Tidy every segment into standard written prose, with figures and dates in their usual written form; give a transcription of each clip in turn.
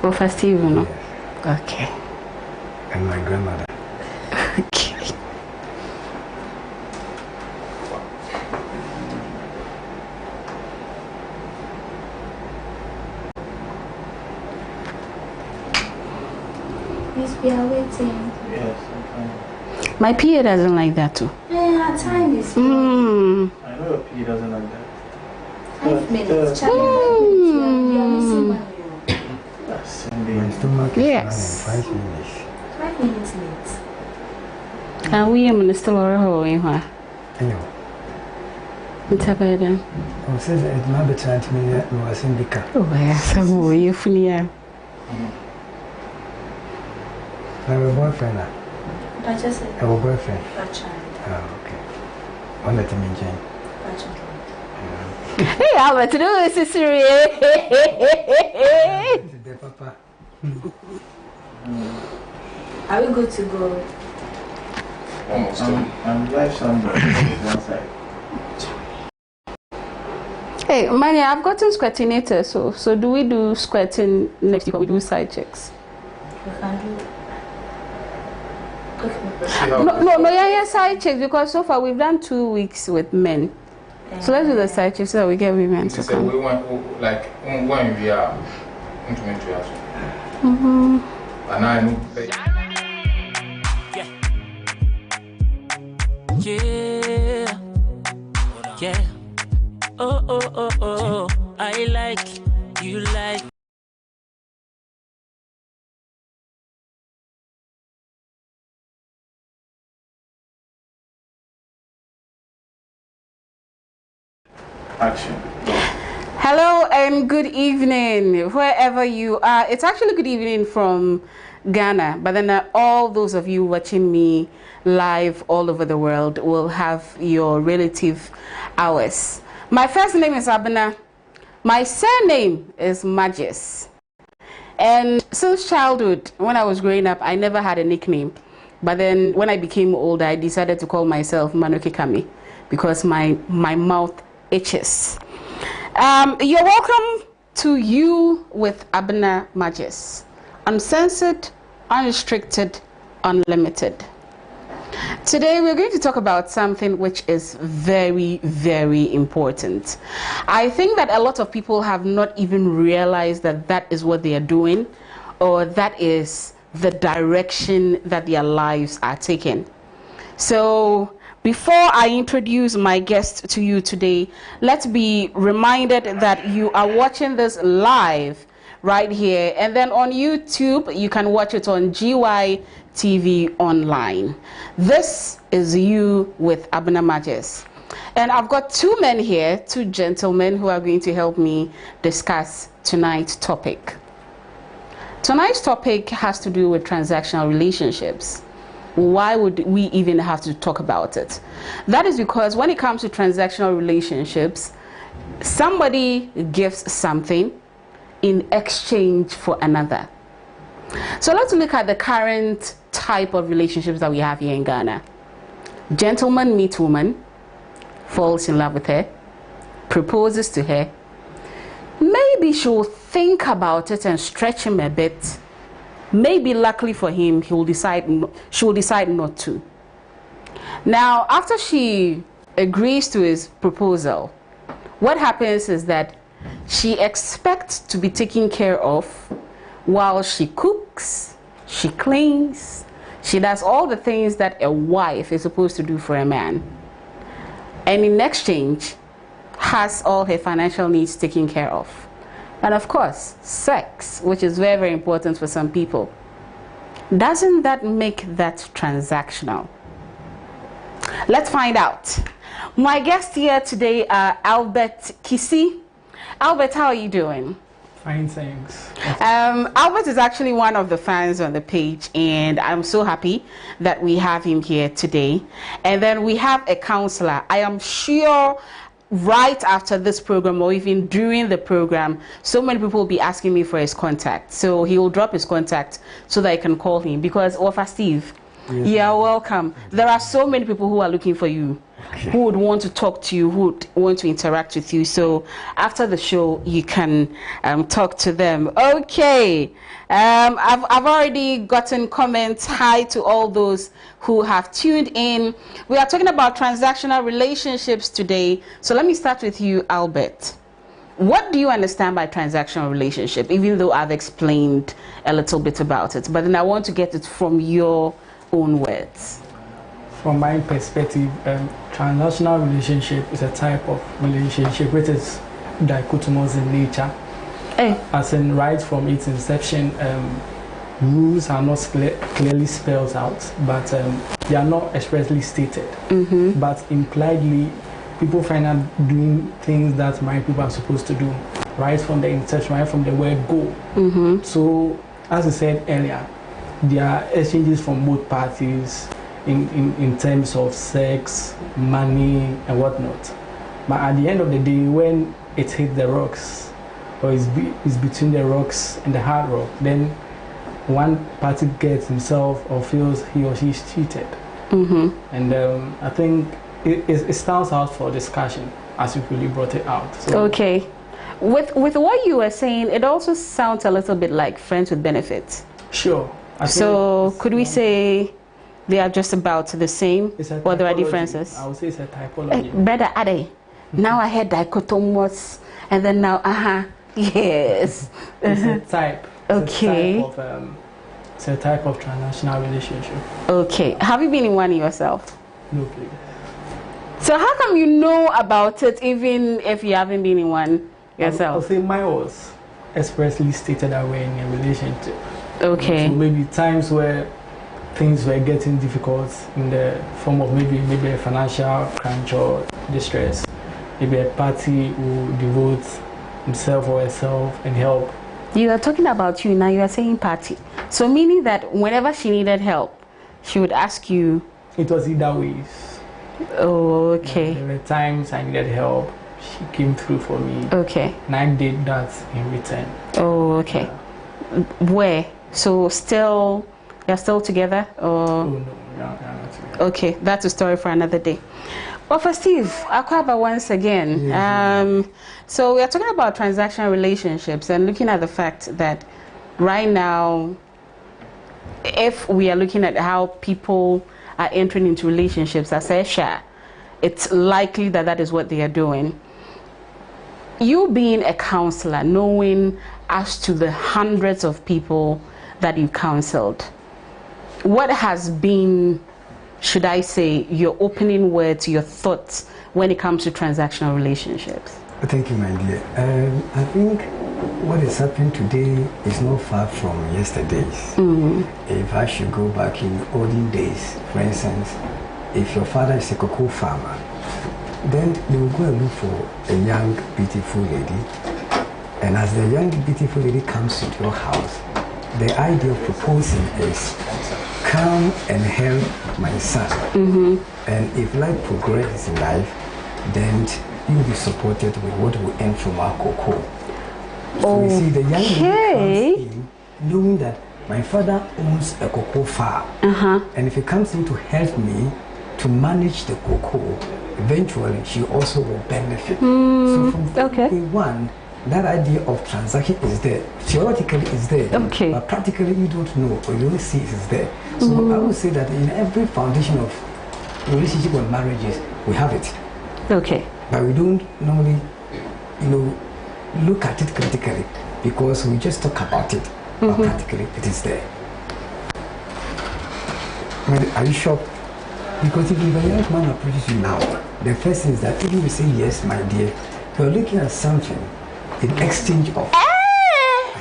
Oh, for Steve, no? Yes. Okay. And my grandmother. Okay. Please, we are waiting. Yes, okay. My PA doesn't like that too. Yeah, our time is I know your P doesn't like that. 5 minutes. Charlie, we are missing 1 minute. That's My stomach is Yes. running 5 minutes. 5 minutes late. And we am still around here. Anyway, It's a bad. I said it might be trying to me that was in the car. Oh, yes, I'm you funny. I have a boyfriend now. But just I have a boyfriend. a child. Oh, okay. One that I'm enjoying. A child. Hey, Albert, do this is serious. Papa. Are we good to go? Almost. I'm live sound one side. Hey, Mania, I've gotten squatinator, so do we do squatting next week or we do side checks? We can do. No, yeah, side checks because so far we've done 2 weeks with men. So let's do the side checks so that we get women to So come. we want, like, when we are into us. And I know. Yeah, yeah. Oh, I like, you like. Action. Hello and good evening, wherever you are. It's actually good evening from Ghana, but then all those of you watching me live all over the world will have your relative hours. My first name is Abena. My surname is Magis. And since childhood, when I was growing up, I never had a nickname. But then when I became older, I decided to call myself Manoke Kami because my mouth itches. You're welcome to You with Abena Magis. Uncensored, unrestricted, unlimited. Today we're going to talk about something which is very, very important. I think that a lot of people have not even realized that that is what they are doing, or that is the direction that their lives are taking. So before I introduce my guest to you today, let's be reminded that you are watching this live right here, and then on YouTube you can watch it on GY TV online. This is You with Abena Magis, and I've got two men here, two gentlemen who are going to help me discuss tonight's topic. Tonight's topic has to do with transactional relationships. Why would we even have to talk about it? That is because when it comes to transactional relationships, somebody gives something in exchange for another. So let's look at the current type of relationships that we have here in Ghana. Gentleman meets woman, falls in love with her, proposes to her. Maybe she'll think about it and stretch him a bit. Maybe luckily for him, she will decide not to. Now, after she agrees to his proposal, what happens is that she expects to be taken care of while she cooks, she cleans, she does all the things that a wife is supposed to do for a man. And in exchange, has all her financial needs taken care of. And of course, sex, which is very, very important for some people. Doesn't that make that transactional? Let's find out. My guests here today are Albert Kisi. Albert, how are you doing? Fine, thanks. Albert is actually one of the fans on the page, and I'm so happy that we have him here today. And then we have a counselor. I am sure right after this program or even during the program, so many people will be asking me for his contact. So he will drop his contact so that I can call him, because Ofa Steve, Yes, You're welcome. There are so many people who are looking for you, who would want to talk to you, who would want to interact with you. So after the show, you can talk to them. Okay. I've already gotten comments. Hi to all those who have tuned in. We are talking about transactional relationships today. So let me start with you, Albert. What do you understand by transactional relationship, even though I've explained a little bit about it? But then I want to get it from your own words. From my perspective, transactional relationship is a type of relationship which is dichotomous in nature. As in, right from its inception, rules are not clearly spelled out, but they are not expressly stated. But impliedly, people find out doing things that married people are supposed to do, right from the inception, right from the word go. So, as I said earlier, there are exchanges from both parties in terms of sex, money, and whatnot. But at the end of the day, when it hits the rocks, or is between the rocks and the hard rock, then one party gets himself or feels he or she is cheated. And I think it stands out for discussion as you really brought it out. So okay. With what you were saying, it also sounds a little bit like friends with benefits. Sure. So could we say they are just about the same, or there are differences? I would say it's a typology. Better are they? Now I had dichotomous, and then now yes. It's a type. Okay. It's a type of transactional relationship. Okay. Have you been in one yourself? No, please. So how come you know about it even if you haven't been in one yourself? I'll say mine was expressly stated that we're in a relationship. Okay. So maybe times where things were getting difficult in the form of maybe a financial crunch or distress. Maybe a party will devote himself or herself and help. You are talking about you now, you are saying party. So meaning that whenever she needed help, she would ask you. It was either ways. Oh, okay. There were times I needed help. She came through for me. Okay. And I did that in return. Oh, okay. Where? So you're still together? Or? Oh, no, not together. Okay, that's a story for another day. Well, for Steve, Akwaba once again. So we are talking about transactional relationships and looking at the fact that right now, if we are looking at how people are entering into relationships as Esha, it's likely that that is what they are doing. You being a counselor, knowing as to the hundreds of people that you've counseled, what has been, should I say, your opening words, your thoughts when it comes to transactional relationships? Thank you, my dear. I think what is happening today is not far from yesterday's. If I should go back in olden days, for instance, if your father is a cocoa farmer, then they will go and look for a young, beautiful lady. And as the young, beautiful lady comes to your house, the idea of proposing is, come and help my son. And if life progresses in life, then you'll be supported with what will earn from our cocoa. So you see, the young lady comes in knowing that my father owns a cocoa farm. And if he comes in to help me to manage the cocoa, eventually she also will benefit. So from day one, that idea of transaction is there. Theoretically it's there, but practically you don't know, or you don't see it is there. So I would say that in every foundation of relationship or marriages, we have it. But we don't normally, look at it critically, because we just talk about it, but practically it is there. Are you shocked? Because if a young man approaches you now, the first thing is that even you say yes, my dear, you're looking at something in exchange of.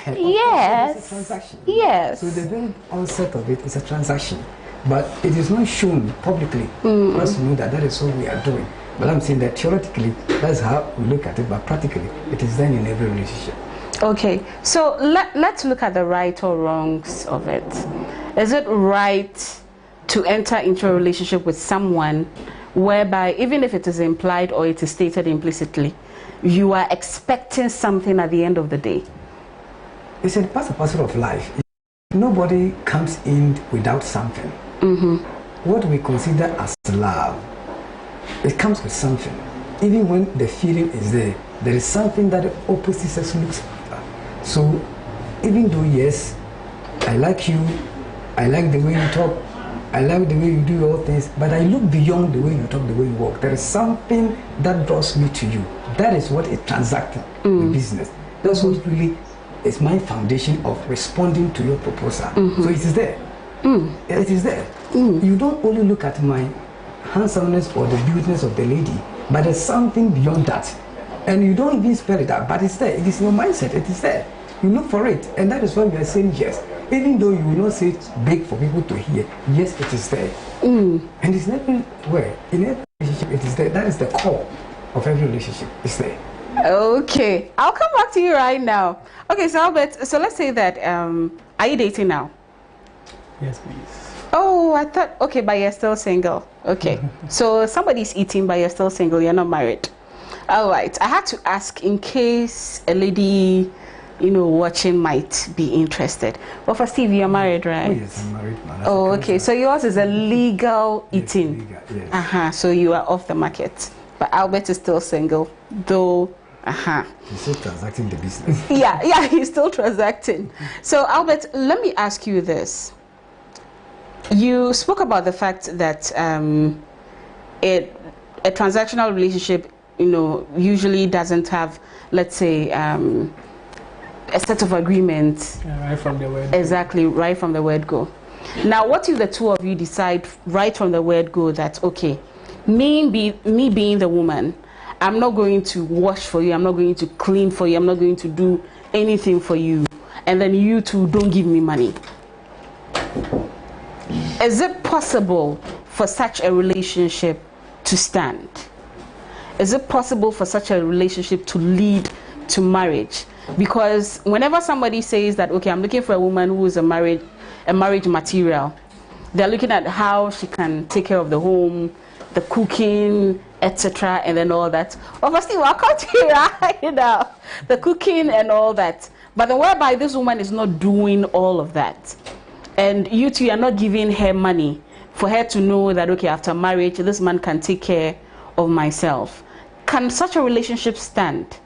Yes. It's a transaction. Yes. So the very onset of it is a transaction, but it is not shown publicly for us to know that that is what we are doing. But I'm saying that theoretically, that's how we look at it, but practically, it is done in every relationship. Okay, so let's look at the right or wrongs of it. Is it right to enter into a relationship with someone whereby, even if it is implied or it is stated implicitly, you are expecting something at the end of the day? It's a part and parcel of life. Nobody comes in without something. What we consider as love, it comes with something. Even when the feeling is there, there is something that the opposite sex looks for. So even though, yes, I like you, I like the way you talk, I like the way you do all things, but I look beyond the way you talk, the way you walk. There is something that draws me to you. That is what is transacting in business. That's what really is my foundation of responding to your proposal. So it is there. It is there. You don't only look at my handsomeness or the beautiness of the lady, but there's something beyond that. And you don't even spell it out, but it's there. It is in your mindset. It is there. You look for it. And that is why we are saying yes. Even though you will not say it big for people to hear, yes, it is there. And it's everywhere. In every relationship, it is there. That is the core of every relationship. It's there. Okay. I'll come back to you right now. Okay, so Albert, so let's say that, are you dating now? Yes, please. Oh, I thought, okay, but you're still single. Okay. So somebody's eating, but you're still single. You're not married. All right. I had to ask in case a lady, watching might be interested. But for Steve, you're married, right? Oh, yes, I'm married, man. Oh, okay. So yours is a legal eating. Legal, yes. So you are off the market. But Albert is still single, though. He's still transacting the business. Yeah, he's still transacting. So Albert, let me ask you this. You spoke about the fact that a transactional relationship, usually doesn't have, let's say, a set of agreements. Right from the word. Exactly, right from the word go. Now, what if the two of you decide right from the word go that, okay, me being the woman, I'm not going to wash for you, I'm not going to clean for you, I'm not going to do anything for you, and then you two don't give me money? Is it possible for such a relationship to stand? Is it possible for such a relationship to lead to marriage? Because whenever somebody says that, okay, I'm looking for a woman who is a marriage material, they're looking at how she can take care of the home, the cooking, etc., and then all that. Obviously, we'll come to you right now, the cooking and all that. But then whereby this woman is not doing all of that, and you two are not giving her money for her to know that, okay, after marriage, this man can take care of myself. Can such a relationship stand?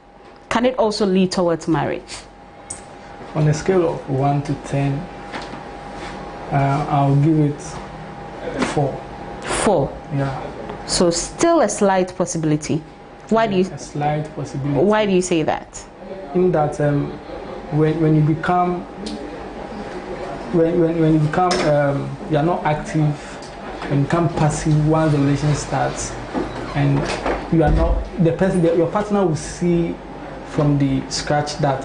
Can it also lead towards marriage? On a scale of 1 to 10, I'll give it 4. 4? Yeah. So still a slight possibility. Why do you? A slight possibility. Why do you say that? In that when you become you are not active, when you become passive once the relation starts, and you are not the person that your partner will see from the scratch that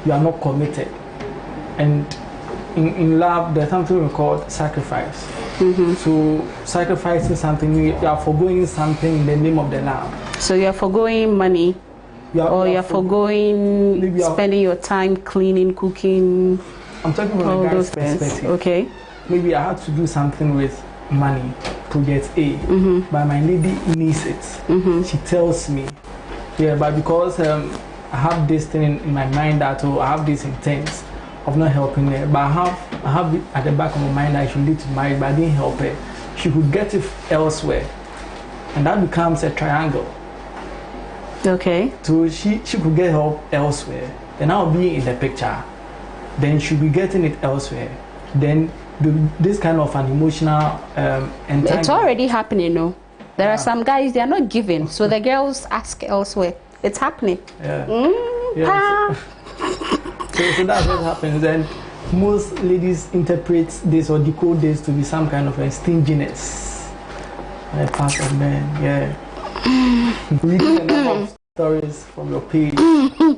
you are not committed. And in love, there's something we call sacrifice. So sacrificing something, you are foregoing something in the name of the love. So you are foregoing money, or you are foregoing spending your time cleaning, cooking. I'm talking from a guy's perspective. Okay. Maybe I had to do something with money to get A, but my lady needs it. She tells me, yeah, but because I have this thing in my mind that I have this intent of not helping her, but I have it at the back of my mind that I should lead to marriage, but I didn't help her. She could get it elsewhere, and that becomes a triangle. Okay. So she could get help elsewhere, then I'll be in the picture. Then she'll be getting it elsewhere. Then this kind of an emotional it's already happening, no? There are some guys, they are not giving, so the girls ask elsewhere. It's happening. Yeah. So that's what happens. And most ladies interpret this or decode this to be some kind of a stinginess on the part of men. Yeah. Reading a number of stories from your page. Stinginess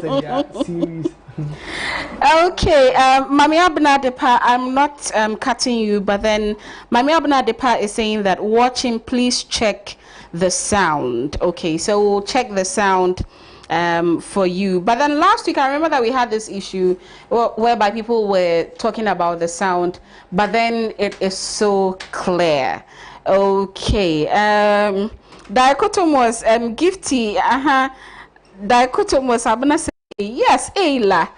and their series. Okay, Mami Abena Depa, I'm not cutting you, but then Mami Abena Depa is saying that watching, please check the sound. Okay, so we'll check the sound for you. But then last week, I remember that we had this issue whereby people were talking about the sound, but then it is so clear. Okay, Dichotomous, Gifty, Dichotomous, Abena Yes, Ayla.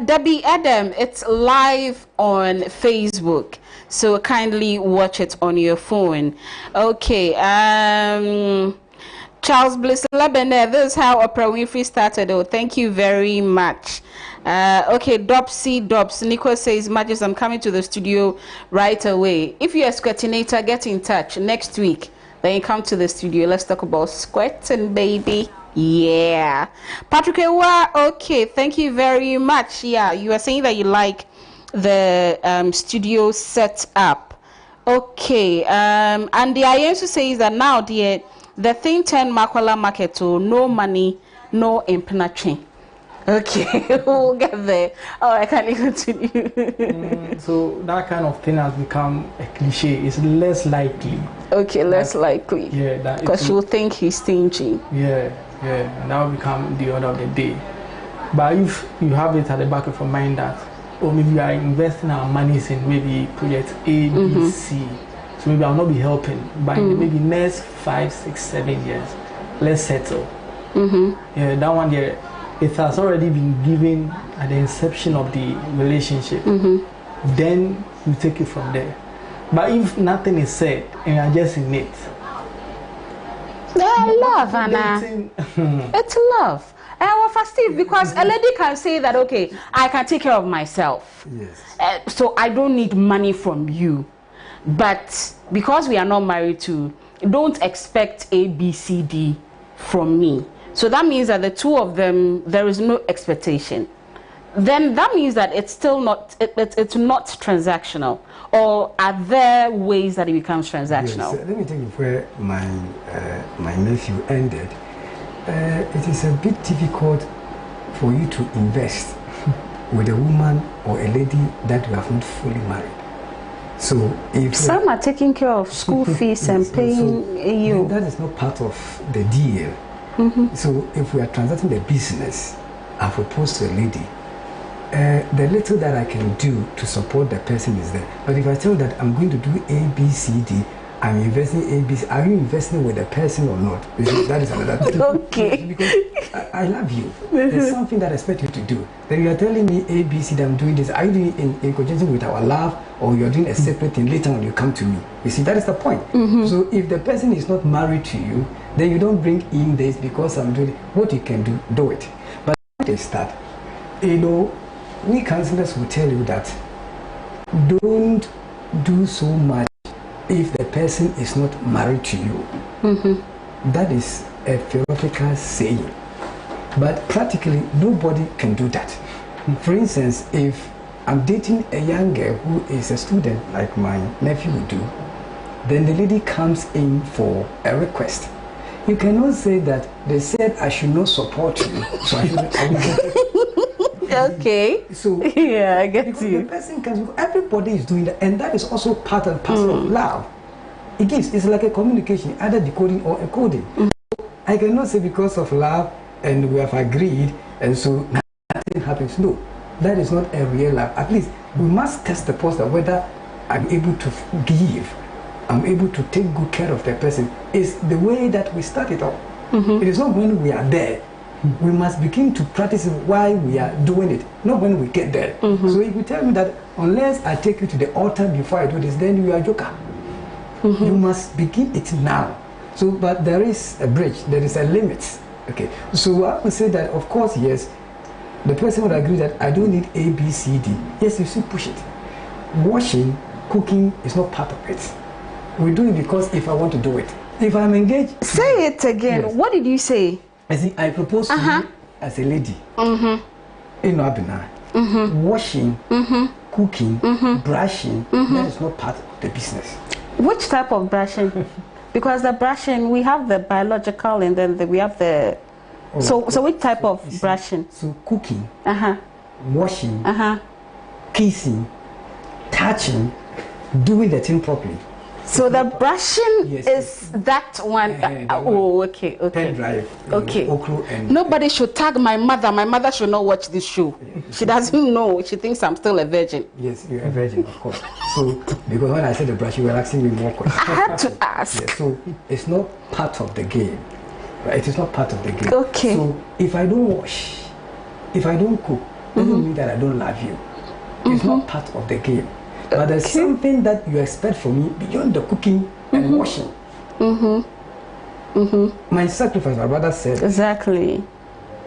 Debbie Adam, it's live on Facebook. So kindly watch it on your phone. Okay. Charles Bliss Lebanon, this is how Oprah Winfrey started. Oh, thank you very much. Okay, Dobs. Nico says, Magis, I'm coming to the studio right away. If you're a squirtinator, get in touch next week. Then you come to the studio. Let's talk about squirting, baby. Yeah. Patrick Ewa, okay, thank you very much. Yeah, you are saying that you like the studio set up. Okay, and the IANSU says that now the thing 10 Makwala market to no money, no impenetrating. Okay, we'll get there. Oh, I can't continue. So that kind of thing has become a cliche. It's less likely. Okay, less likely. Yeah, because she'll think he's stingy. Yeah, and that will become the order of the day. But if you have it at the back of your mind that, or maybe we are investing our monies in maybe project A, B, C. So maybe I'll not be helping, but in maybe next 5, 6, 7 years, let's settle. Yeah, that one there, it has already been given at the inception of the relationship. Then you take it from there. But if nothing is said and you are just in it, love, Anna. It's love. And well, for Steve, because a lady can say that, okay, I can take care of myself. Yes. So I don't need money from you. But because we are not married to, don't expect A, B, C, D from me. So that means that the two of them, there is no expectation. Then that means that it's still not, it's not transactional. Or are there ways that it becomes transactional? Yes, let me tell you where my nephew ended. It is a bit difficult for you to invest with a woman or a lady that you have not fully married. So if some are taking care of school fees and paying you. That is not part of the deal. So if we are transacting the business, I propose to a lady, the little that I can do to support the person is there. But if I tell that I'm going to do A, B, C, D, I'm investing A, B, C, are you investing with the person or not? That is another thing. Okay. Because I love you. There's something that I expect you to do. Then you are telling me A, B, C, that I'm doing this. Are you doing it in conjunction with our love, or you're doing a separate thing later when you come to me? You see, that is the point. So if the person is not married to you, then you don't bring in this because I'm doing what you can do it. But when they start, we counselors will tell you that don't do so much if the person is not married to you. That is a philosophical saying. But practically, nobody can do that. For instance, if I'm dating a young girl who is a student like my nephew would do, then the lady comes in for a request. You cannot say that they said I should not support you, so I should. Okay. So yeah, I get you. The person can. Everybody is doing that, and that is also part and parcel of love. It's like a communication, either decoding or encoding. I cannot say because of love and we have agreed, and so nothing happens. No, that is not a real love. At least we must test the poster whether I'm able to give, I'm able to take good care of the person. It's the way that we start it up. It is not when we are there. We must begin to practice it while we are doing it, not when we get there. So if you tell me that unless I take you to the altar before I do this, then you are a joker. You must begin it now. So, but there is a bridge, there is a limit. Okay, so I would say that, of course, yes, the person would agree that I don't need A, B, C, D. Yes, you should push it. Washing, cooking is not part of it. We do it because if I want to do it. If I'm engaged... Say it again. Yes. What did you say? I see, I propose to you as a lady. In Abena. Washing, cooking, brushing, that is not part of the business. Which type of brushing? Because the brushing, we have the biological and then we have the... So which type of brushing? So cooking, washing, kissing, touching, doing the thing properly. So the brushing is that one. Oh, okay. Pen drive. Okay. Okro and nobody should tag my mother. My mother should not watch this show. She doesn't know. She thinks I'm still a virgin. Yes, you're a virgin, of course. So because when I said the brush, you were asking me more questions. I had to ask. Yes, so it's not part of the game. Right? It is not part of the game. Okay. So if I don't wash, if I don't cook, doesn't mean that I don't love you. It's not part of the game. But there's something that you expect from me beyond the cooking and washing. My sacrifice, my brother said. Exactly.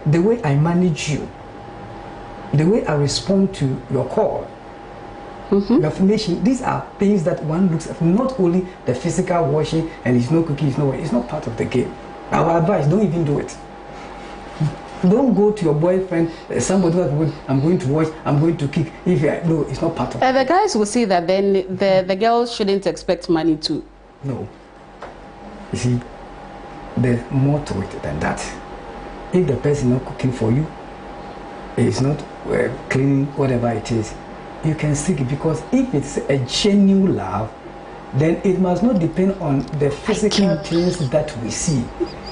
The way I manage you, the way I respond to your call, your affirmation, these are things that one looks at, not only the physical washing and it's no cooking, it's not part of the game. Our advice, don't even do it. Don't go to your boyfriend, somebody that I'm going to wash, I'm going to cook. No, it's not part of it. The guys will say that then the girls shouldn't expect money too. No. You see, there's more to it than that. If the person is not cooking for you, is not cleaning, whatever it is, you can seek it, because if it's a genuine love, then it must not depend on the physical things that we see.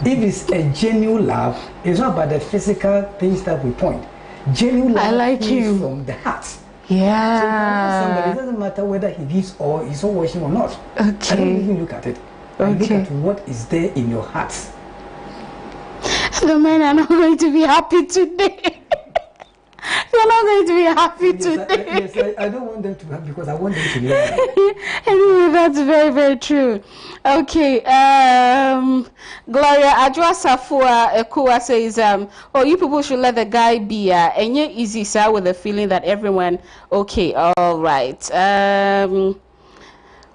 If it's a genuine love, it's not about the physical things that we point. Genuine love comes from the heart. Yeah. So somebody, it doesn't matter whether he gives or he's not washing or not. Okay. I don't even look at it. I look at what is there in your heart. The men are not going to be happy today. They're not going to be happy today. I don't want them to be happy because I want them to be happy. Anyway, that's very, very true. Okay, Gloria Ajwa Safua Ekua says, oh, you people should let the guy be and yet easy, sir, with the feeling that everyone, okay, all right.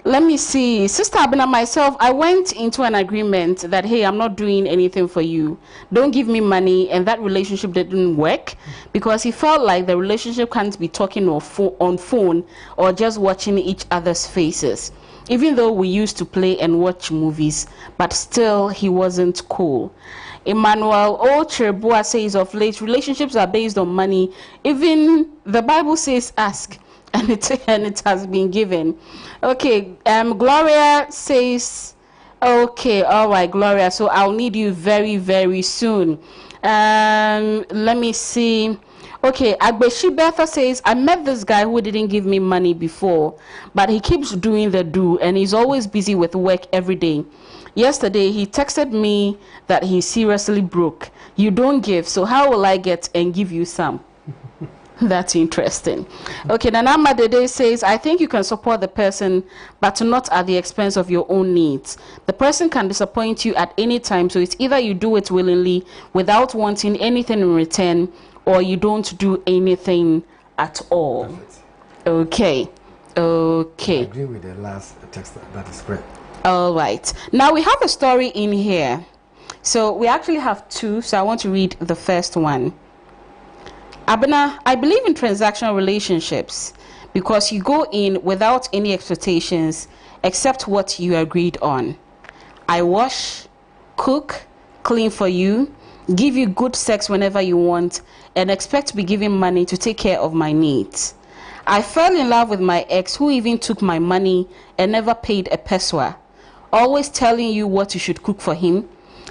Let me see. Sister Abena, myself, I went into an agreement that, hey, I'm not doing anything for you. Don't give me money. And that relationship didn't work because he felt like the relationship can't be talking on phone or just watching each other's faces. Even though we used to play and watch movies, but still he wasn't cool. Emmanuel Ocherbua says, of late, relationships are based on money. Even the Bible says, ask. And it has been given. Okay, Gloria says, okay, all right, Gloria, so I'll need you very, very soon. Let me see. Okay, Agbeshi Bertha says, I met this guy who didn't give me money before, but he keeps doing the do, and he's always busy with work every day. Yesterday, he texted me that he's seriously broke. You don't give, so how will I get and give you some? That's interesting. Okay, Nanama Dede says, I think you can support the person, but not at the expense of your own needs. The person can disappoint you at any time, so it's either you do it willingly without wanting anything in return, or you don't do anything at all. Perfect. Okay. Okay. I agree with the last text. That is correct. All right. Now we have a story in here. So we actually have two, so I want to read the first one. Abena, I believe in transactional relationships because you go in without any expectations except what you agreed on. I wash, cook, clean for you, give you good sex whenever you want, and expect to be given money to take care of my needs. I fell in love with my ex who even took my money and never paid a peso, always telling you what you should cook for him,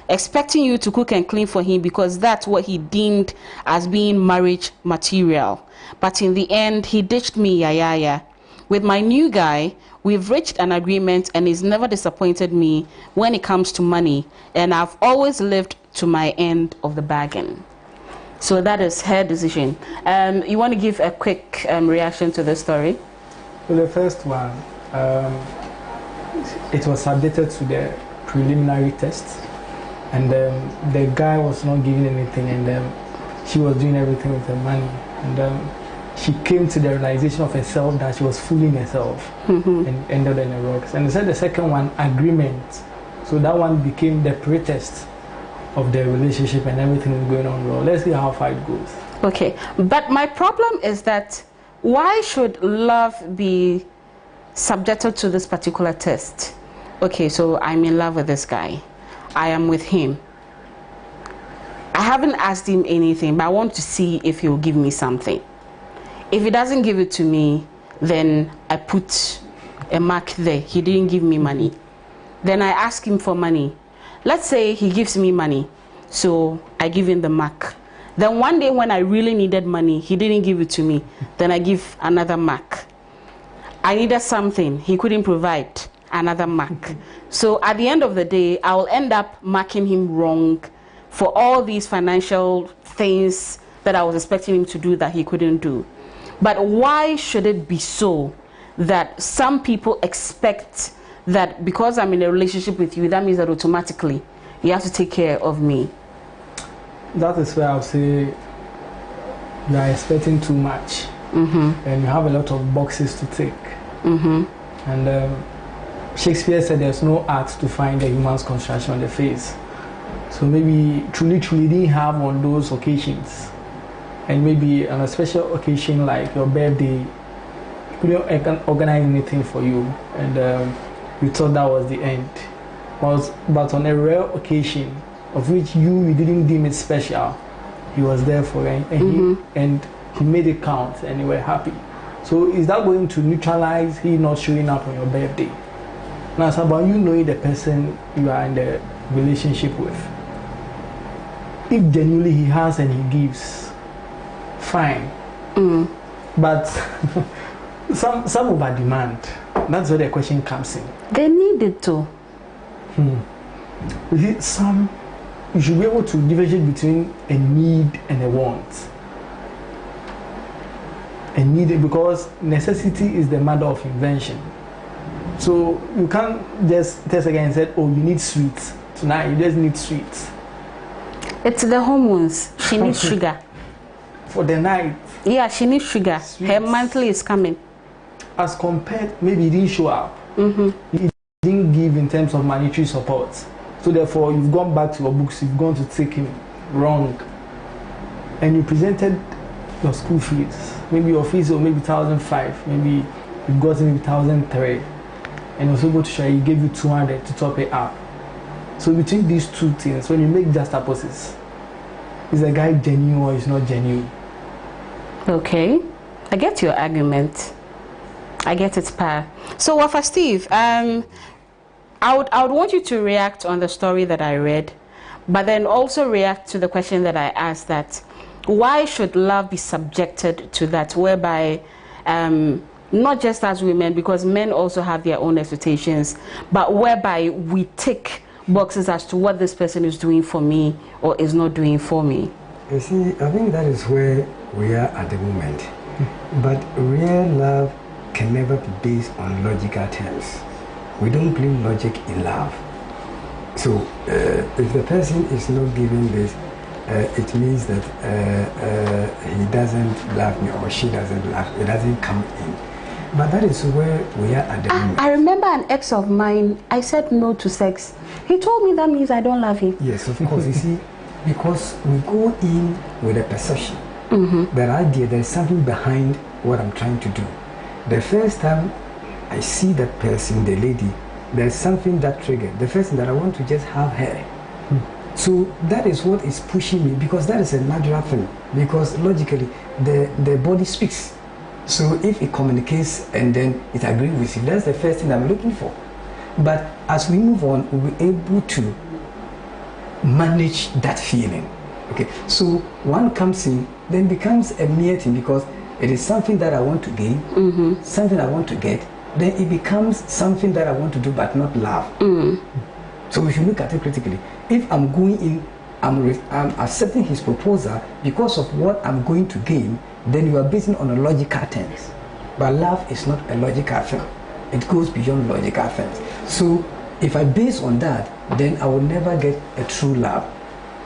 expecting you to cook and clean for him because that's what he deemed as being marriage material. But in the end, he ditched me, yaya. With my new guy, we've reached an agreement and he's never disappointed me when it comes to money, and I've always lived to my end of the bargain. So that is her decision. You want to give a quick reaction to this story? Well, the first one, it was subjected to the preliminary test. And the guy was not giving anything, and she was doing everything with the money. And she came to the realization of herself that she was fooling herself and ended in the rocks. And they said the second one, agreement. So that one became the pretest of the relationship and everything is going on well. Let's see how far it goes. Okay, but my problem is that why should love be subjected to this particular test? Okay, so I'm in love with this guy. I am with him. I haven't asked him anything, but I want to see if he'll give me something. If he doesn't give it to me, then I put a mark there. He didn't give me money. Then I ask him for money. Let's say he gives me money, so I give him the mark. Then one day when I really needed money, he didn't give it to me. Then I give another mark. I needed something, he couldn't provide. Another mark. So at the end of the day, I'll end up marking him wrong for all these financial things that I was expecting him to do that he couldn't do. But why should it be so that some people expect that because I'm in a relationship with you, that means that automatically you have to take care of me? That is where I'll say you are expecting too much, and you have a lot of boxes to tick. And Shakespeare said there's no art to find a human's construction on the face. So maybe truly didn't have on those occasions, and maybe on a special occasion like your birthday, he couldn't organize anything for you, and you thought that was the end. But on a rare occasion of which you didn't deem it special, he was there for it, and he made it count, and you were happy. So is that going to neutralize he not showing up on your birthday? Now it's about you knowing the person you are in the relationship with. If genuinely he has and he gives, fine. But some over demand. That's where the question comes in. They need it too. You see, you should be able to differentiate between a need and a want. A need, because necessity is the mother of invention. So you can't just test again and say, oh, you need sweets tonight. You just need sweets. It's the hormones. She needs sugar. For the night. Yeah, she needs sugar. Sweets. Her monthly is coming. As compared, maybe he didn't show up. He didn't give in terms of monetary support. So therefore, you've gone back to your books. You've gone to take him wrong, and you presented your school fees. Maybe your fees or maybe 1,500. Maybe you've got maybe 1,300, and also go to share. He gave you 200 to top it up. So between these two things, when you make juxtaposition, is a guy genuine or is not genuine? Okay, I get your argument. I get it, Pa. So, Wafa Steve, I would want you to react on the story that I read, but then also react to the question that I asked, that why should love be subjected to that, whereby not just as women, because men also have their own expectations, but whereby we tick boxes as to what this person is doing for me or is not doing for me? You see, I think that is where we are at the moment. But real love can never be based on logical terms. We don't believe logic in love. So if the person is not giving this, it means that he doesn't love me or she doesn't love me. It doesn't come in. But that is where we are at the moment. I remember an ex of mine, I said no to sex. He told me that means I don't love him. Yes, of course. You see, because we go in with a perception, that idea, there's something behind what I'm trying to do. The first time I see that person, the lady, there's something that triggered. The first thing that I want to just have her. So that is what is pushing me, because that is a natural thing. Because logically, the body speaks. So if it communicates and then it agrees with you, that's the first thing I'm looking for. But as we move on, we'll be able to manage that feeling. Okay, so one comes in, then becomes a mere thing, because it is something that I want to gain, something I want to get, then it becomes something that I want to do but not love. So if you look at it critically, if I'm going in, I'm accepting his proposal because of what I'm going to gain, then you are basing on a logical terms. But love is not a logical thing. It goes beyond logical things. So if I base on that, then I will never get a true love.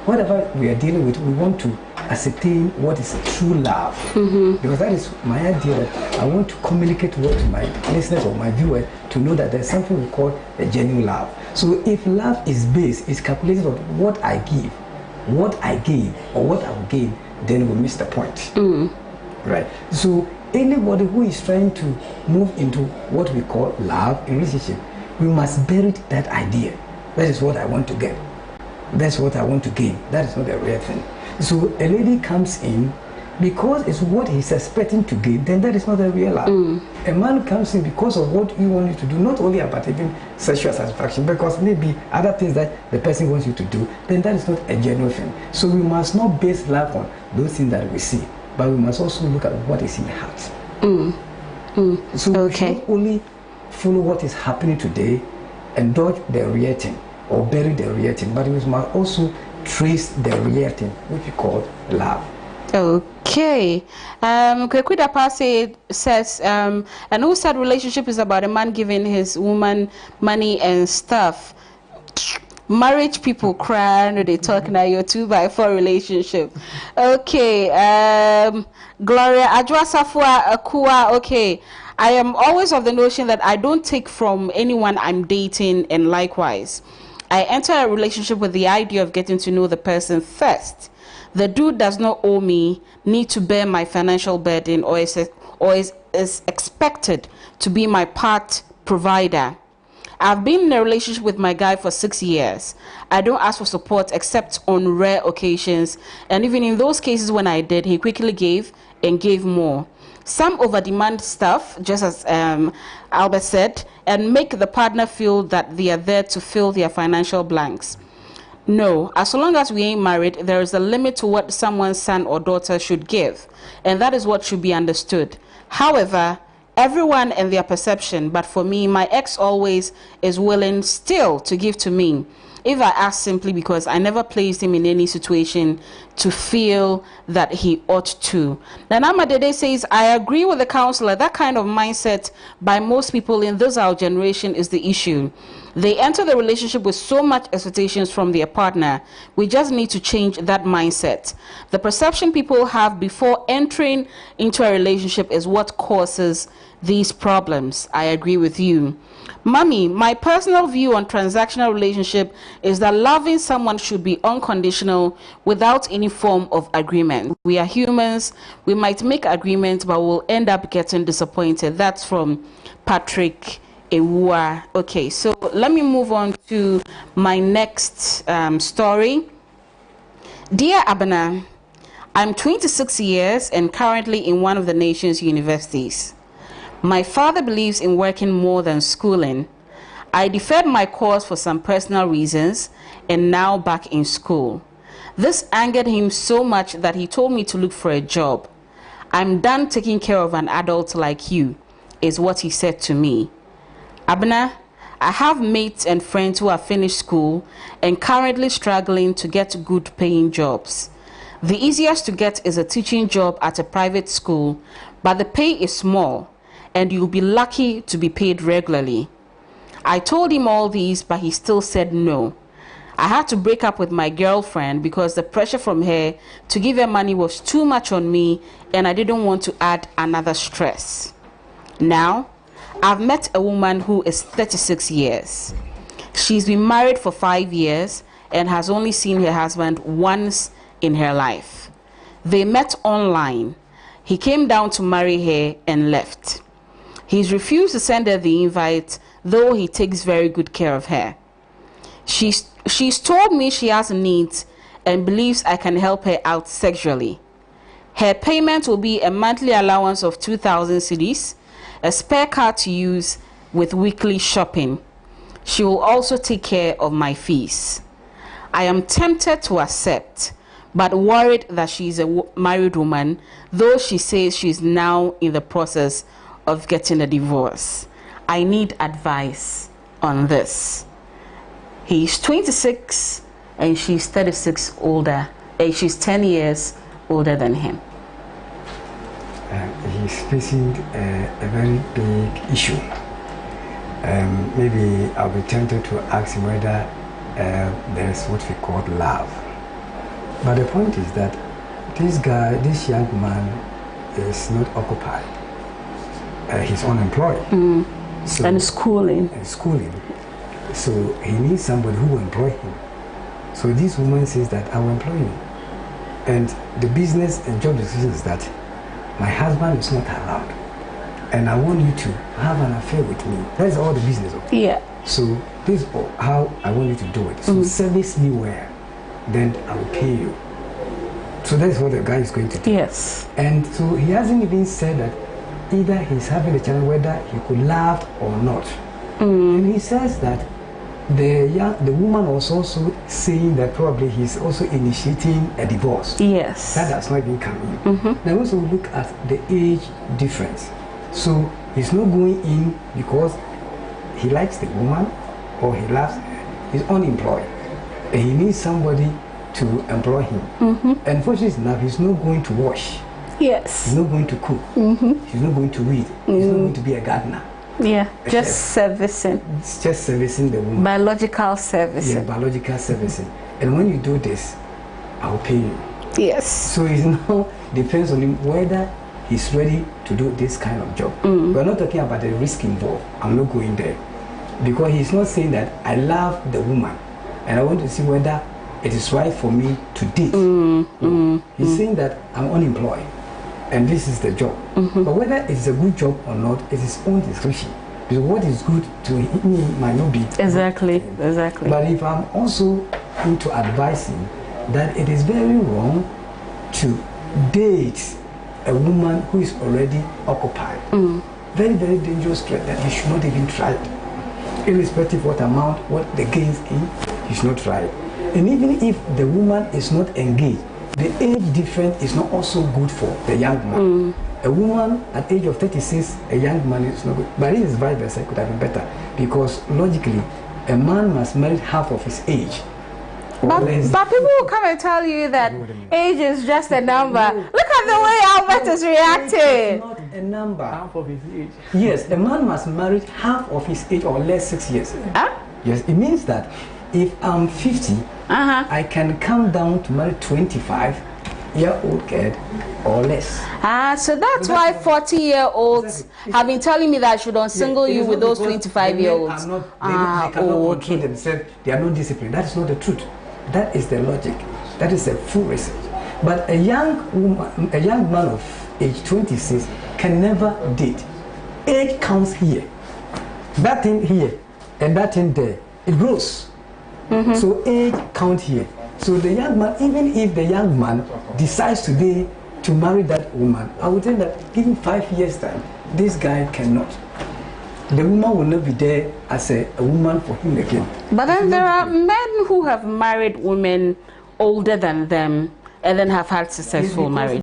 Whatever we are dealing with, we want to ascertain what is true love. Because that is my idea, that I want to communicate to my listeners or my viewers to know that there's something we call a genuine love. So if love is based, is calculated on what I give, what I gain, or what I will gain, then we miss the point. Right? So anybody who is trying to move into what we call love in relationship, we must bury that idea. That is what I want to get. That's what I want to gain. That is not a real thing. So a lady comes in because it's what he's expecting to gain, then that is not a real love. A man comes in because of what you want you to do, not only about even sexual satisfaction, because maybe other things that the person wants you to do, then that is not a genuine thing. So we must not base love on those things that we see, but we must also look at what is in the heart. So we should not only follow what is happening today and dodge the real thing or bury the real thing, but we must also trace the real thing, which we call love. Okay. Kwekuda Pase says, and who said relationship is about a man giving his woman money and stuff? Marriage people cry when they talk now your 2x4 relationship. Okay. Gloria Ajwa Safua Akua. Okay. I am always of the notion that I don't take from anyone I'm dating, and likewise. I enter a relationship with the idea of getting to know the person first. The dude does not owe me, need to bear my financial burden, or is expected to be my part provider. I've been in a relationship with my guy for 6 years. I don't ask for support except on rare occasions, and even in those cases when I did, he quickly gave and gave more. Some over-demand stuff, just as Albert said, and make the partner feel that they are there to fill their financial blanks. No, as long as we ain't married, there is a limit to what someone's son or daughter should give, and that is what should be understood. However, everyone and their perception, but for me, my ex always is willing still to give to me, if I ask simply because I never placed him in any situation to feel that he ought to. Nanama Dede says, I agree with the counselor. That kind of mindset by most people in this our generation is the issue. They enter the relationship with so much expectations from their partner. We just need to change that mindset. The perception people have before entering into a relationship is what causes these problems. I agree with you. Mommy, my personal view on transactional relationship is that loving someone should be unconditional without any form of agreement. We are humans. We might make agreements, but we'll end up getting disappointed. That's from Patrick Ewua. Okay, so let me move on to my next story. Dear Abena, I'm 26 years and currently in one of the nation's universities. My father believes in working more than schooling. I deferred my course for some personal reasons and now back in school. This angered him so much that he told me to look for a job. I'm done taking care of an adult like you, is what he said to me. Abena, I have mates and friends who have finished school and currently struggling to get good paying jobs. The easiest to get is a teaching job at a private school, but the pay is small and you'll be lucky to be paid regularly. I told him all these, but he still said no. I had to break up with my girlfriend because the pressure from her to give her money was too much on me and I didn't want to add another stress. Now, I've met a woman who is 36 years. She's been married for 5 years and has only seen her husband once in her life. They met online. He came down to marry her and left. He's refused to send her the invite, though he takes very good care of her. She's told me she has needs and believes I can help her out sexually. Her payment will be a monthly allowance of 2,000 cedis, a spare car to use with weekly shopping. She will also take care of my fees. I am tempted to accept, but worried that she is a married woman, though she says she is now in the process of getting a divorce. I need advice on this. He's 26 and she's 36 older. She's 10 years older than him. He's facing a very big issue. Maybe I'll be tempted to ask him whether there's what we call love. But the point is that this young man is not occupied. He's unemployed. So, and schooling. So he needs somebody who will employ him. So this woman says that I will employ you. And the business and job decision is that my husband is not allowed. And I want you to have an affair with me. That's all the business of it. Yeah. So this is how I want you to do it. So service me well, then I will pay you. So that's what the guy is going to do. Yes. And so he hasn't even said that either he's having a child, whether he could laugh or not. And he says that the woman was also saying that probably he's also initiating a divorce. Yes. That does not even come in. Now also look at the age difference. So he's not going in because he likes the woman or he loves her. He's unemployed. And he needs somebody to employ him. And fortunately enough, he's not going to wash. Yes. He's not going to cook. He's not going to read. He's not going to be a gardener. Yeah, just servicing. It's just servicing the woman. Biological servicing. Yeah, biological servicing. And when you do this, I'll pay you. Yes. So it now depends on him whether he's ready to do this kind of job. We're not talking about the risk involved. I'm not going there. Because he's not saying that I love the woman and I want to see whether it is right for me to date. He's saying that I'm unemployed and this is the job. But whether it's a good job or not, it is own discretion. Because what is good to me might not be. Exactly. But if I'm also into advising that it is very wrong to date a woman who is already occupied. Very, very dangerous trait that you should not even try it. Irrespective of what amount, what the gains in, you should not try it. And even if the woman is not engaged, the age difference is not also good for the young man. A woman at age of 36, a young man is not good. But it is vice versa, it could have been better. Because logically, a man must marry half of his age. But people will come and tell you that age is just a number. Look at the way Albert is reacting. It's not a number. Half of his age. Yes, a man must marry half of his age or less 6 years. Huh? Yes, it means that if I'm 50, I can come down to marry 25-year-old girl or less. So that's why 40-year-olds have been telling me that I should unsingle you with those 25-year-olds. They cannot control themselves. They are not disciplined. That is not the truth. That is the logic. That is a full research. But a young woman, a young man of age 26 can never date. Age counts here. That thing here and that thing there, it grows. So age count here. So the young man, even if the young man decides today to marry that woman, I would say that given 5 years time, this guy cannot. The woman will not be there as a woman for him again. But then there are men who have married women older than them and then have had successful marriage.